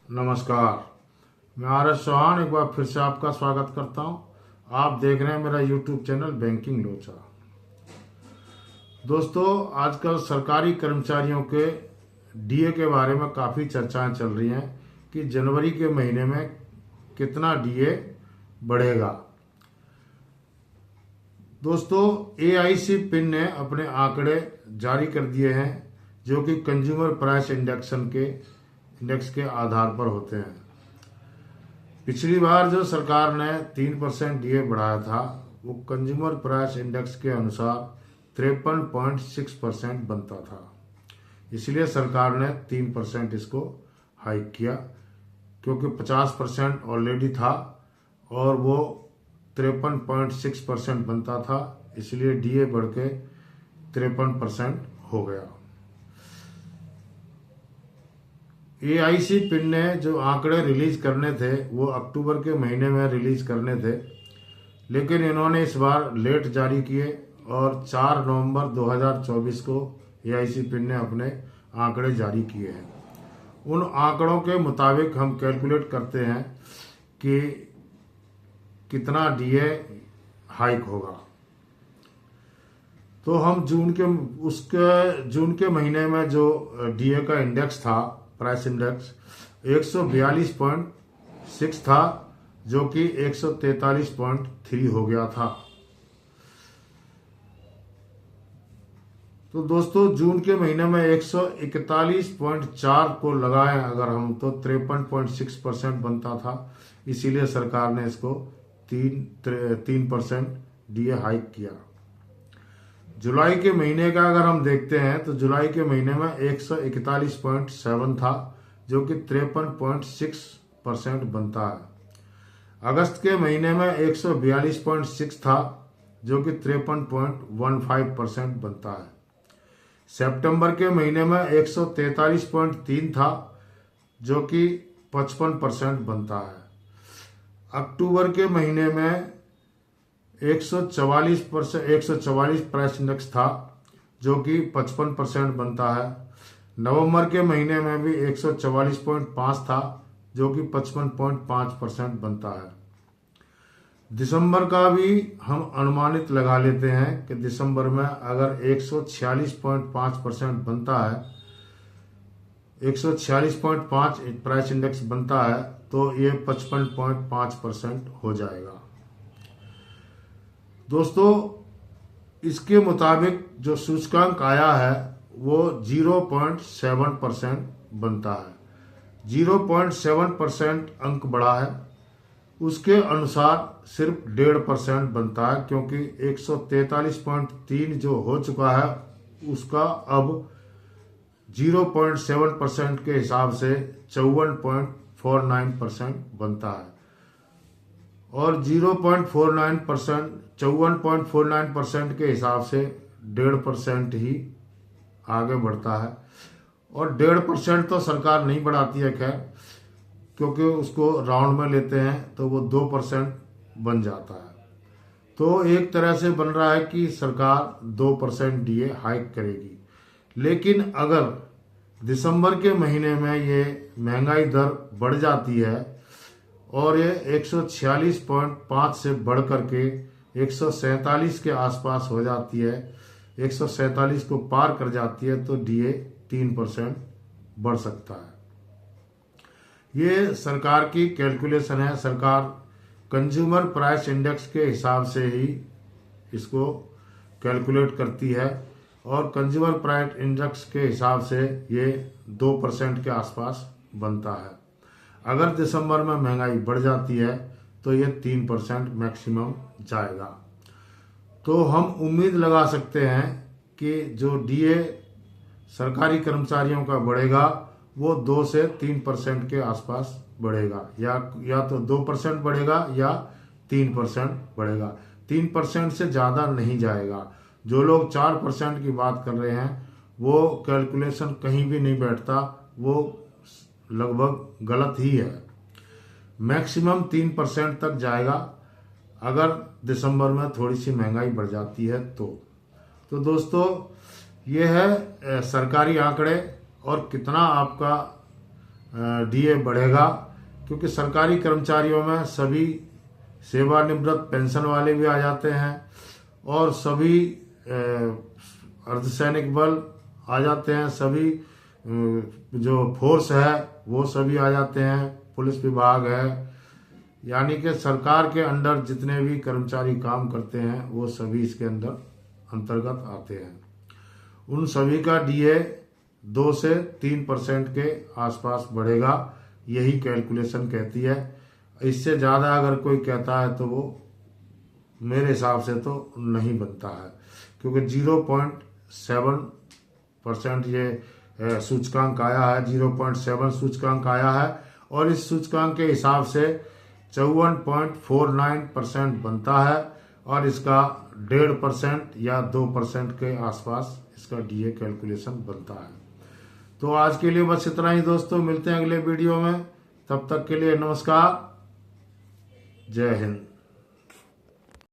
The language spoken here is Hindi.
नमस्कार। मैं आर.एस. चौहान एक बार फिर से आपका स्वागत करता हूं। आप देख रहे हैं मेरा यूट्यूब चैनल बैंकिंग लोचा। दोस्तों, आजकल सरकारी कर्मचारियों के डीए के बारे में काफ़ी चर्चाएं चल रही हैं कि जनवरी के महीने में कितना डीए बढ़ेगा। दोस्तों, एआईसी पिन ने अपने आंकड़े जारी कर दिए हैं जो कि कंज्यूमर प्राइस इंडेक्स के आधार पर होते हैं। पिछली बार जो सरकार ने 3% डीए बढ़ाया था वो कंज्यूमर प्राइस इंडेक्स के अनुसार 53.6% बनता था। इसलिए सरकार ने 3% इसको हाइक किया, क्योंकि 50% ऑलरेडी था और वो 53.6% बनता था, इसलिए डीए बढ़ के 53% हो गया। एआईसी पिन ने जो आंकड़े रिलीज करने थे वो अक्टूबर के महीने में रिलीज करने थे, लेकिन इन्होंने इस बार लेट जारी किए और 4 नवंबर 2024 को एआईसी पिन ने अपने आंकड़े जारी किए हैं। उन आंकड़ों के मुताबिक हम कैलकुलेट करते हैं कि कितना डीए हाइक होगा। तो हम जून के महीने में जो डीए का इंडेक्स था, प्राइस इंडेक्स 142.6 था, जो कि 143.3 हो गया था। तो दोस्तों, जून के महीने में 141.4 को लगाएं अगर हम, तो 53.6% बनता था। इसीलिए सरकार ने इसको 3% डीए हाइक किया। जुलाई के महीने का अगर हम देखते हैं तो जुलाई के महीने में 141.7 था, जो कि 53.6% बनता है। अगस्त के महीने में 142.6 था, जो कि 53.15% बनता है। सितंबर के महीने में 143.3 था, जो कि 55% बनता है। अक्टूबर के महीने में 144 प्राइस इंडेक्स था, जो कि 55% बनता है। नवंबर के महीने में भी 144.5 था, जो कि 55.5% बनता है। दिसंबर का भी हम अनुमानित लगा लेते हैं कि दिसंबर में अगर 146.5% बनता है, 146.5 प्राइस इंडेक्स बनता है, तो ये 55.5% हो जाएगा। दोस्तों, इसके मुताबिक जो सूचकांक आया है वो 0.7% बनता है। 0.7% अंक बढ़ा है। उसके अनुसार सिर्फ 1.5% बनता है, क्योंकि 143.3 जो हो चुका है उसका अब 0.7% के हिसाब से 54.49% बनता है, और 54.49% के हिसाब से 1.5% ही आगे बढ़ता है। और 1.5% तो सरकार नहीं बढ़ाती है, खैर, क्योंकि उसको राउंड में लेते हैं तो वो 2% बन जाता है। तो एक तरह से बन रहा है कि सरकार 2% डीए हाइक करेगी। लेकिन अगर दिसंबर के महीने में ये महंगाई दर बढ़ जाती है और ये 146.5 से बढ़ करके 147 के आसपास हो जाती है, 147 को पार कर जाती है, तो डीए 3% बढ़ सकता है। ये सरकार की कैलकुलेशन है। सरकार कंज्यूमर प्राइस इंडेक्स के हिसाब से ही इसको कैलकुलेट करती है, और कंज्यूमर प्राइस इंडेक्स के हिसाब से ये 2% के आसपास बनता है। अगर दिसंबर में महंगाई बढ़ जाती है तो ये 3% मैक्सिमम जाएगा। तो हम उम्मीद लगा सकते हैं कि जो डीए सरकारी कर्मचारियों का बढ़ेगा वो 2 से 3% के आसपास बढ़ेगा, या तो 2% बढ़ेगा या 3% बढ़ेगा। 3% से ज़्यादा नहीं जाएगा। जो लोग 4% की बात कर रहे हैं वो कैलकुलेशन कहीं भी नहीं बैठता, वो लगभग गलत ही है। मैक्सिमम 3% तक जाएगा अगर दिसंबर में थोड़ी सी महंगाई बढ़ जाती है तो दोस्तों, ये है सरकारी आंकड़े, और कितना आपका डीए बढ़ेगा, क्योंकि सरकारी कर्मचारियों में सभी सेवानिवृत्त पेंशन वाले भी आ जाते हैं और सभी अर्धसैनिक बल आ जाते हैं, सभी जो फोर्स है वो सभी आ जाते हैं, पुलिस विभाग है, यानी कि सरकार के अंडर जितने भी कर्मचारी काम करते हैं वो सभी इसके अंदर अंतर्गत आते हैं। उन सभी का डीए 2 से 3% के आसपास बढ़ेगा, यही कैलकुलेशन कहती है। इससे ज़्यादा अगर कोई कहता है तो वो मेरे हिसाब से तो नहीं बनता है, क्योंकि 0.7% ये सूचकांक आया है, 0.7 सूचकांक आया है और इस सूचकांक के हिसाब से 54.49% बनता है और इसका 1.5% या 2% के आसपास इसका डीए कैलकुलेशन बनता है। तो आज के लिए बस इतना ही दोस्तों, मिलते हैं अगले वीडियो में, तब तक के लिए नमस्कार, जय हिंद।